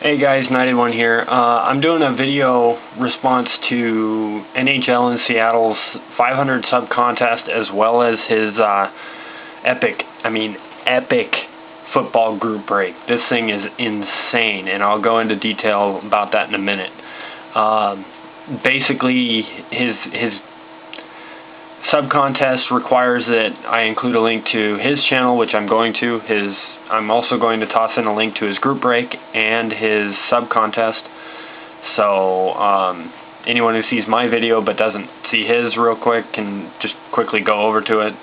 Hey guys, nicest here. I'm doing a video response to NHLinSeattle's 500 sub contest, as well as his epic football group break. This thing is insane, and I'll go into detail about that in a minute. Basically, his sub contest requires that I include a link to his channel, which I'm going to. I'm also going to toss in a link to his group break and his sub contest. So anyone who sees my video but doesn't see his real quick can just quickly go over to it.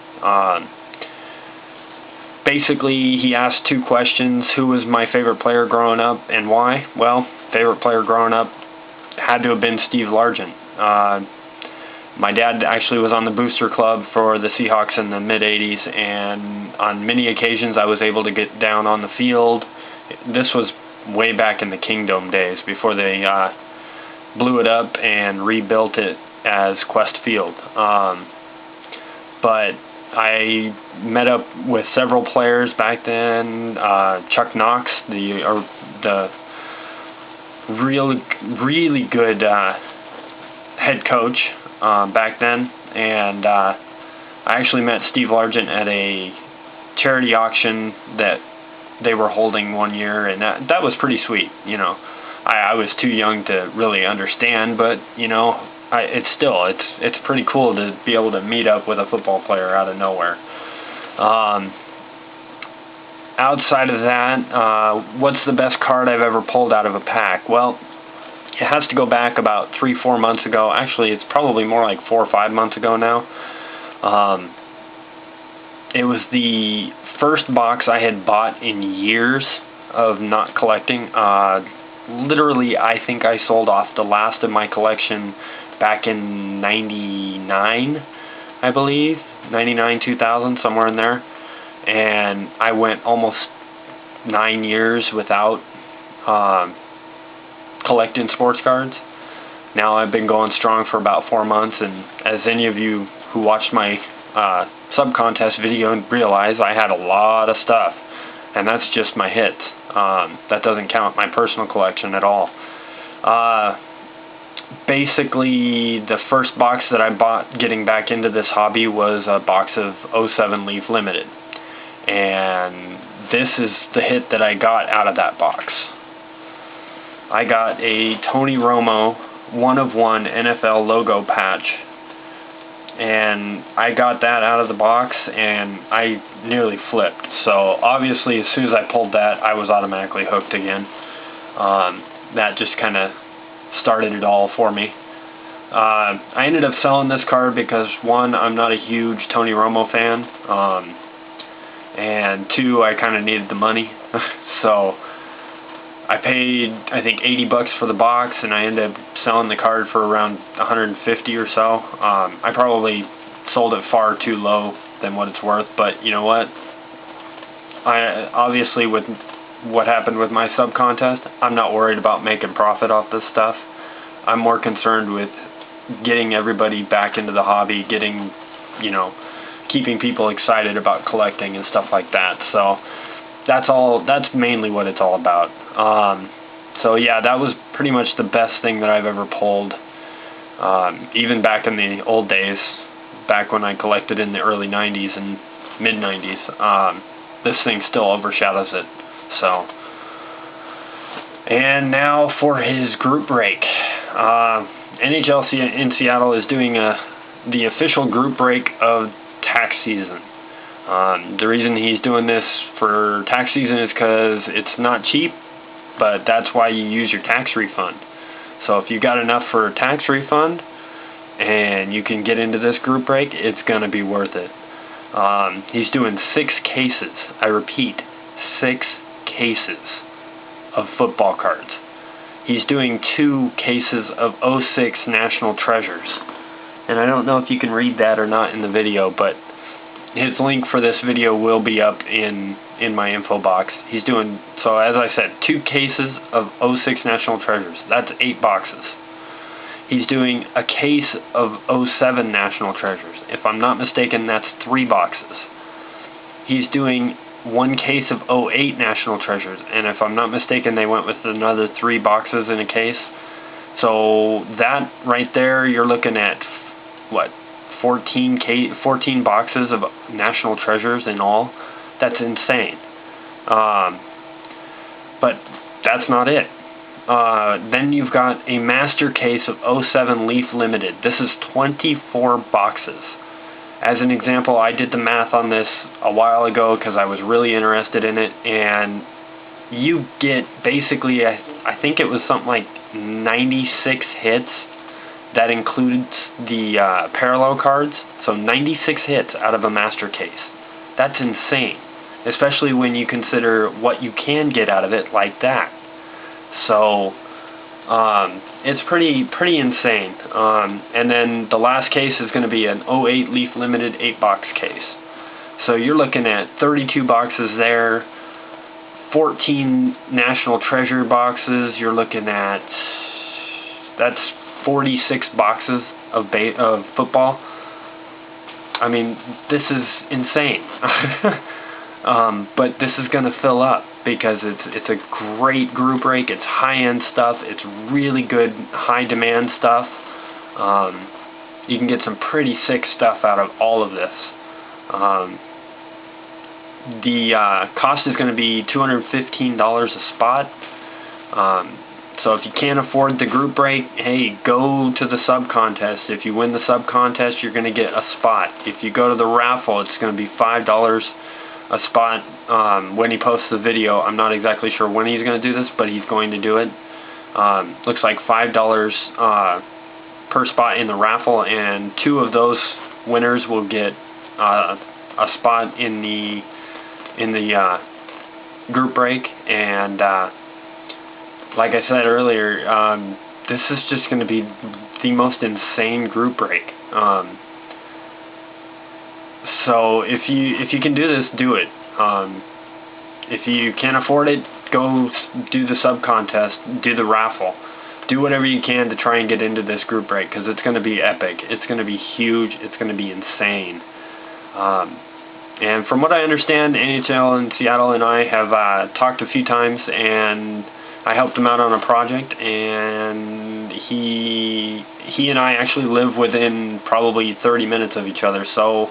Basically, he asked two questions. Who was my favorite player growing up and why? Well, favorite player growing up had to have been Steve Largent. My dad actually was on the booster club for the Seahawks in the mid-'80s, and on many occasions I was able to get down on the field. This was way back in the Kingdom days, before they blew it up and rebuilt it as Quest Field. But I met up with several players back then. Chuck Knox, the really good head coach back then, and I actually met Steve Largent at a charity auction that they were holding one year, and that was pretty sweet. I was too young to really understand, but it's pretty cool to be able to meet up with a football player out of nowhere. Outside of that, what's the best card I've ever pulled out of a pack? Well, it has to go back about 3-4 months ago. Actually, it's probably more like 4 or 5 months ago now. It was the first box I had bought in years of not collecting. Literally, I think I sold off the last of my collection back in 99, I believe. 99, 2000, somewhere in there. And I went almost 9 years without collecting sports cards. Now I've been going strong for about 4 months, and as any of you who watched my sub contest video realize, I had a lot of stuff, and that's just my hits. That doesn't count my personal collection at all. Basically, the first box that I bought getting back into this hobby was a box of 07 Leaf Limited, and this is the hit that I got out of that box. I got a Tony Romo 1-of-1 NFL logo patch, and I got that out of the box, and I nearly flipped. So obviously, as soon as I pulled that, I was automatically hooked again. That just kind of started it all for me. I ended up selling this card because, one, I'm not a huge Tony Romo fan, and two, I kind of needed the money. So I paid, I think, $80 for the box, and I ended up selling the card for around $150 or so. I probably sold it far too low than what it's worth, but you know what? Obviously, with what happened with my sub contest, I'm not worried about making profit off this stuff. I'm more concerned with getting everybody back into the hobby, keeping people excited about collecting and stuff like that. So that's mainly what it's all about. So yeah, that was pretty much the best thing that I've ever pulled. Even back in the old days, back when I collected in the early 90s and mid 90s, this thing still overshadows it. So, and now for his group break. NHLinSeattle is doing the official group break of tax season. The reason he's doing this for tax season is because it's not cheap, but that's why you use your tax refund. So if you got enough for a tax refund and you can get into this group break, it's going to be worth it. He's doing 6 cases. I repeat, 6 cases of football cards. He's doing 2 cases of 06 National Treasures. And I don't know if you can read that or not in the video, but his link for this video will be up in my info box. He's doing, so as I said, 2 cases of 06 National Treasures. That's 8 boxes. He's doing a case of 07 National Treasures. If I'm not mistaken, that's 3 boxes. He's doing one case of 08 National Treasures, and if I'm not mistaken, they went with another 3 boxes in a case. So that right there, you're looking at what, 14 boxes of National Treasures in all. That's insane. But that's not it. Then you've got a master case of 07 Leaf Limited. This is 24 boxes. As an example, I did the math on this a while ago because I was really interested in it, and you get basically, I think it was something like 96 hits. That includes the parallel cards, so 96 hits out of a master case. That's insane, especially when you consider what you can get out of it like that. So it's pretty insane. And then the last case is going to be an 08 Leaf Limited 8-box case. So you're looking at 32 boxes there, 14 National Treasure boxes. You're looking at, that's 46 boxes of football. I mean, this is insane. But this is going to fill up because it's a great group break. It's high-end stuff. It's really good, high-demand stuff. You can get some pretty sick stuff out of all of this. The cost is going to be $215 a spot. So if you can't afford the group break, hey, go to the sub contest. If you win the sub contest, you're going to get a spot. If you go to the raffle, it's going to be $5 a spot. When he posts the video, I'm not exactly sure when he's going to do this, but he's going to do it. Looks like $5 per spot in the raffle, and 2 of those winners will get a spot in the group break. And like I said earlier, this is just going to be the most insane group break. So if you can do this, do it. If you can't afford it, go do the sub contest, do the raffle, do whatever you can to try and get into this group break, because it's going to be epic. It's going to be huge. It's going to be insane. And from what I understand, NHLinSeattle and I have talked a few times, and I helped him out on a project, and he and I actually live within probably 30 minutes of each other. So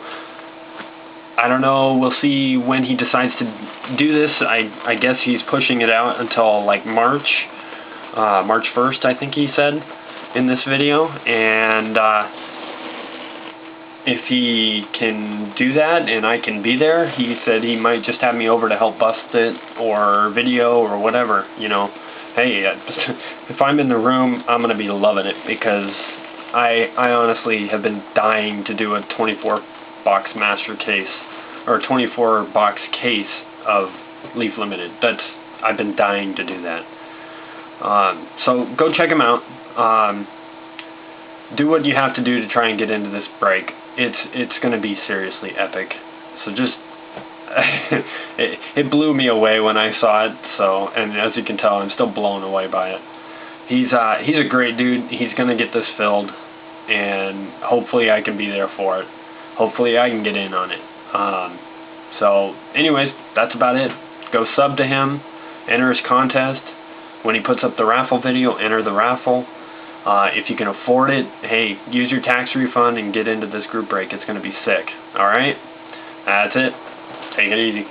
I don't know, we'll see when he decides to do this. I guess he's pushing it out until like March 1st, I think he said in this video. And if he can do that and I can be there, he said he might just have me over to help bust it or video or whatever, you know. Hey, if I'm in the room, I'm going to be loving it, because I honestly have been dying to do a 24-box master case, or a 24-box case of Leaf Limited. I've been dying to do that. So go check him out. Do what you have to do to try and get into this break. It's going to be seriously epic. So just it blew me away when I saw it. So, and as you can tell, I'm still blown away by it. He's a great dude. He's going to get this filled, and hopefully I can be there for it. Hopefully I can get in on it. So anyways, that's about it. Go sub to him, enter his contest. When he puts up the raffle video, enter the raffle. If you can afford it, hey, use your tax refund and get into this group break. It's going to be sick. Alright? That's it. Take it easy.